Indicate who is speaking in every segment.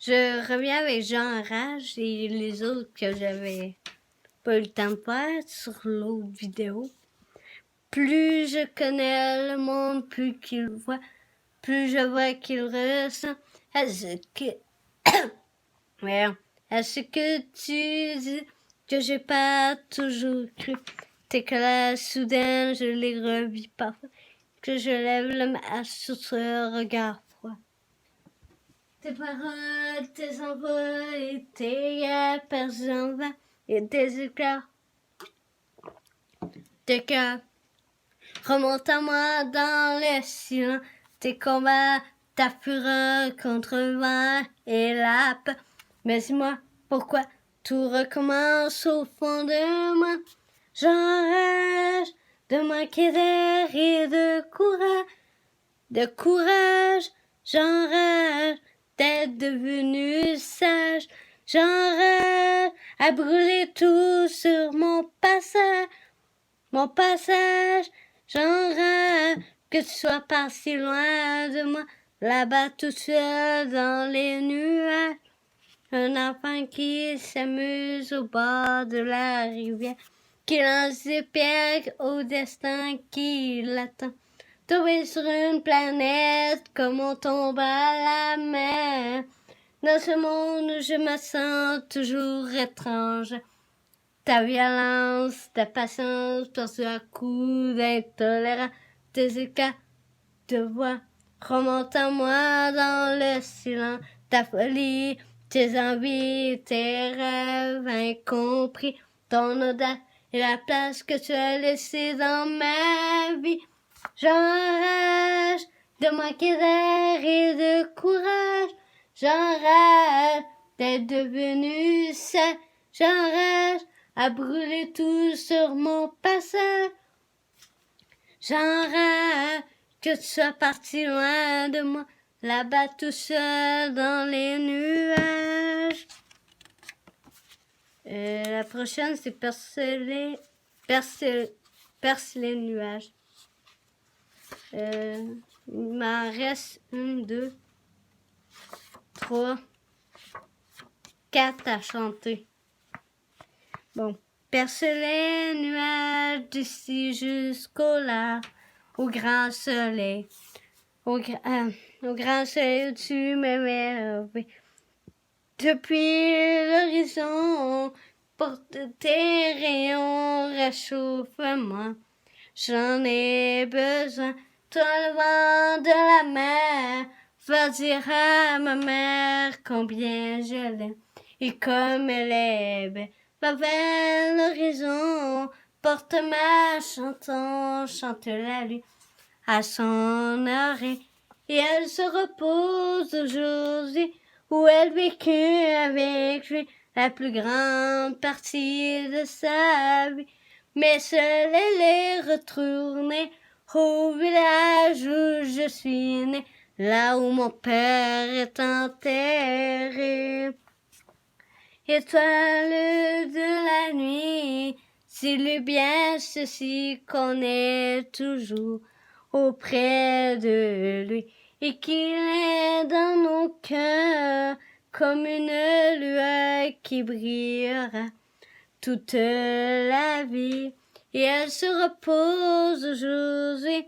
Speaker 1: Je reviens avec Jean Rage et les autres que j'avais pas eu le temps de faire sur l'autre vidéo. Plus je connais le monde, plus qu'il voit, plus je vois qu'il ressent à ce que... à ce que tu dis que j'ai pas toujours cru. Tes colères soudaines, je les revis parfois, que je lève le masque sur ce regard froid. Tes paroles, tes envols et tes percées en vain et tes éclairs de cœur remontent à moi dans le silence. Tes combats, ta fureur contre le vent et la peur. Mais dis-moi, pourquoi tout recommence au fond de moi? J'enrage de manquer d'air et de courage, j'enrage d'être devenu sage, j'enrage à brûler tout sur mon passage, j'enrage que tu sois pas si loin de moi, là-bas tout seul dans les nuages. Un enfant qui s'amuse au bord de la rivière, qui lance des pierres au destin qui l'attend. Tomber sur une planète comme on tombe à la mer. Dans ce monde où je me sens toujours étrange. Ta violence, ta patience, perçue à coups d'intolérance, tes éclats de voix remontent à moi dans le silence. Ta folie, tes envies, tes rêves incompris, ton audace et la place que tu as laissée dans ma vie. J'enrage de manquer d'air et de courage, j'enrage d'être devenu sage, j'enrage à brûler tout sur mon passage, j'enrage que tu sois parti loin de moi, là-bas tout seul dans les nuages. La prochaine, c'est percer les nuages. Il m'en reste 1, 2, 3, 4 à chanter. Bon. Percer les nuages d'ici jusqu'au large, au grand soleil. Au grand soleil où tu m'émerveilles. Depuis l'horizon, porte tes rayons, réchauffe-moi. J'en ai besoin, toi le vent de la mer, va dire à ma mère combien je l'aime, et comme elle est belle, va vers l'horizon, porte-ma chantant, chante la lune à son oreille, et elle se repose aujourd'hui, où elle vécut avec lui la plus grande partie de sa vie. Mais seule elle est retournée au village où je suis née, là où mon père est enterré. Étoile de la nuit, dis-lui bien ceci qu'on est toujours auprès de lui et qu'il est dans nos cœurs comme une lueur qui brillera toute la vie. Et elle se repose aujourd'hui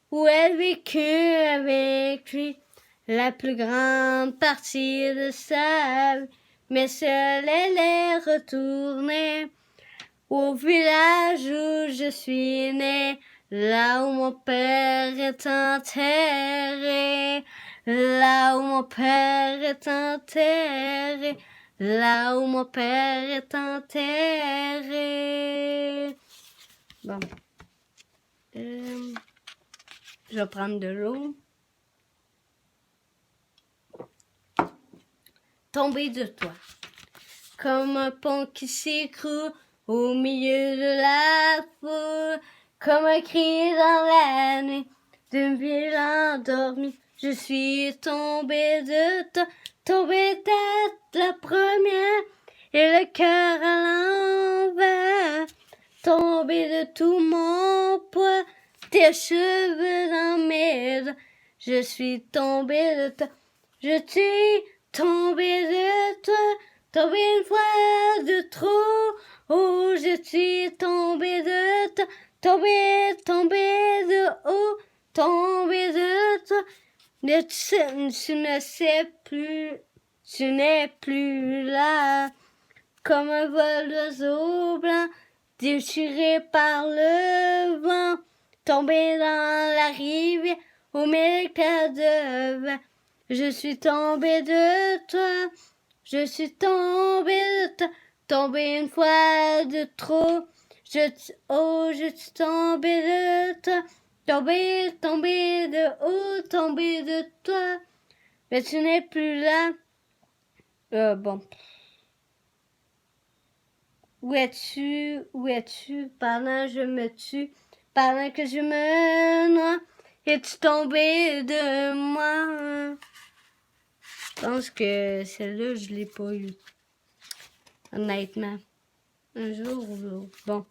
Speaker 1: où elle vécut avec lui la plus grande partie de sa vie. Mais seule elle est retournée au village où je suis née, là où mon père est enterré, là où mon père est enterré, là où mon père est enterré. Bon. Je vais prendre de l'eau. Tomber de toi, comme un pont qui s'écroule au milieu de la foule, comme un cri dans la nuit d'une ville endormie. Je suis tombée de toi, tombée tête la première, et le cœur à l'envers, tombée de tout mon poids, tes cheveux dans mes doigts. Je suis tombée de toi, je suis tombé de toi, tombé une fois de trop. Oh, je suis tombé de toi, tombé de haut, tombé de toi. Mais tu ne sais plus, tu n'es plus là. Comme un vol d'oiseau blanc, déchiré par le vent, tombé dans la rivière au milieu de vent. Je suis tombé de toi, je suis tombé de toi, tombé une fois de trop. Je suis tombé de toi, tombé de haut, tombé de toi. Mais tu n'es plus là. Bon. Où es-tu pendant que je me tue, pendant que je me noie, es-tu tombé de moi? Je pense que celle-là, je l'ai pas eu. Honnêtement. Un jour ou l'autre. Bon.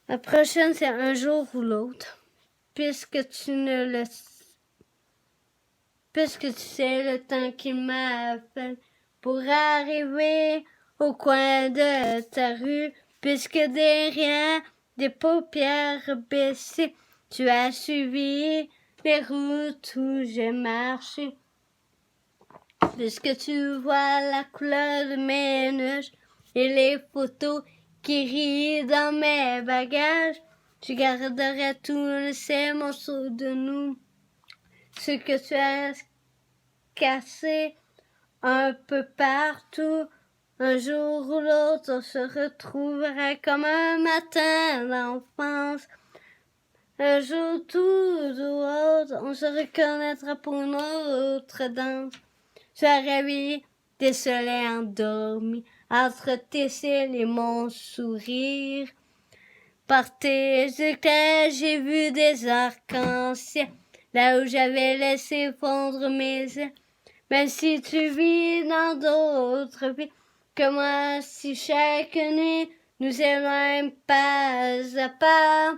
Speaker 1: La prochaine, c'est un jour ou l'autre. Puisque tu sais le temps qu'il m'a fait pour arriver au coin de ta rue, puisque derrière des paupières baissées, tu as suivi les routes où j'ai marché. Puisque tu vois la couleur de mes nuages et les photos qui rient dans mes bagages, tu garderais tous ces morceaux de nous, ce que tu as cassé un peu partout. Un jour ou l'autre, on se retrouverait comme un matin d'enfance. Un jour tout ou autre, on se reconnaîtra pour une autre danse. Je réveillé des soleils endormis, entre tes cils et mon sourire. Par tes éclairs, j'ai vu des arcs-en-ciel, là où j'avais laissé fondre mes ailes. Même si tu vis dans d'autres vies que moi, si chaque nuit nous éloigne pas à pas.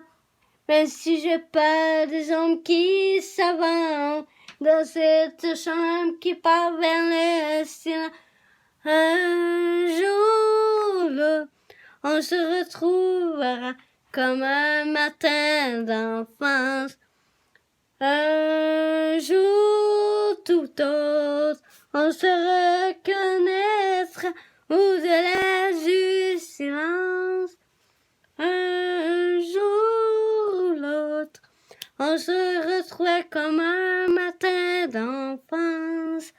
Speaker 1: Même si j'ai pas des hommes qui s'avancent dans cette chambre qui part vers le ciel. Un jour, là, on se retrouvera comme un matin d'enfance. Un jour tout autre, on se reconnaîtra au-delà du silence. Un jour ou l'autre, on se retrouvera comme un matin d'enfance.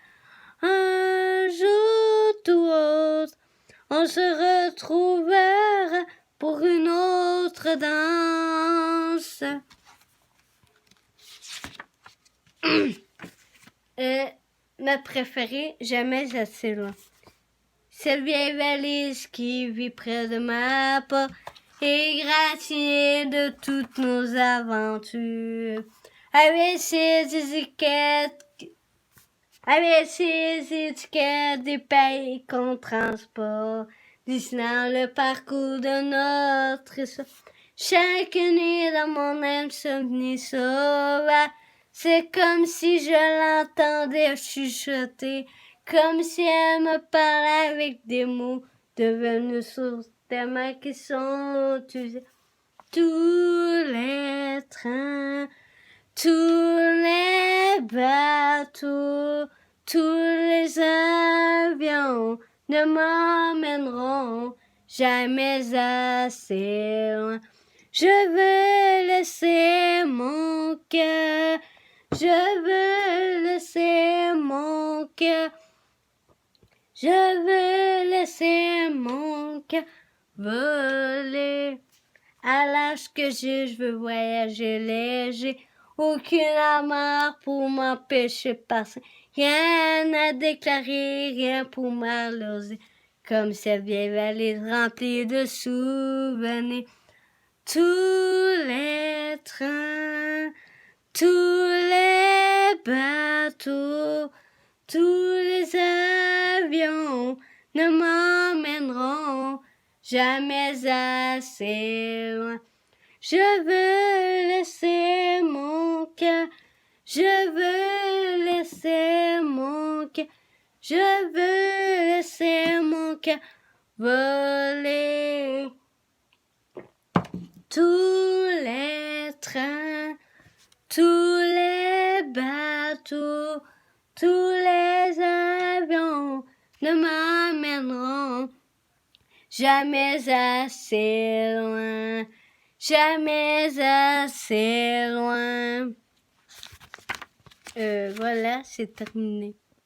Speaker 1: Un jour tout autre, on se retrouvera pour une autre danse. Ma préférée, jamais assez loin. Cette vieille valise qui vit près de ma porte est gratignée de toutes nos aventures. Avec ses étiquettes des pays qu'on transporte, dessinant le parcours de notre histoire. Chaque nuit dans mon insomnie sauvage, c'est comme si je l'entendais chuchoter, comme si elle me parlait avec des mots devenus sourds tellement qu'ils sont usés. Tous les trains, tous les bateaux, tous les avions ne m'emmèneront jamais assez loin. Je veux laisser mon cœur, je veux laisser mon cœur, je veux laisser mon cœur voler. À l'âge que j'ai, je veux voyager léger, aucune amarre pour m'empêcher de passer, rien à déclarer, rien pour m'arloser, comme cette vieille valise remplie de souvenirs. Tous les trains, tous les bateaux, tous les avions ne m'emmèneront jamais assez loin. Je veux laisser mon cœur, je veux laisser mon cœur, Je veux laisser mon cœur voler. Tous les trains, tous les bateaux, tous les avions ne m'amèneront jamais assez loin, jamais assez loin. Voilà, c'est terminé.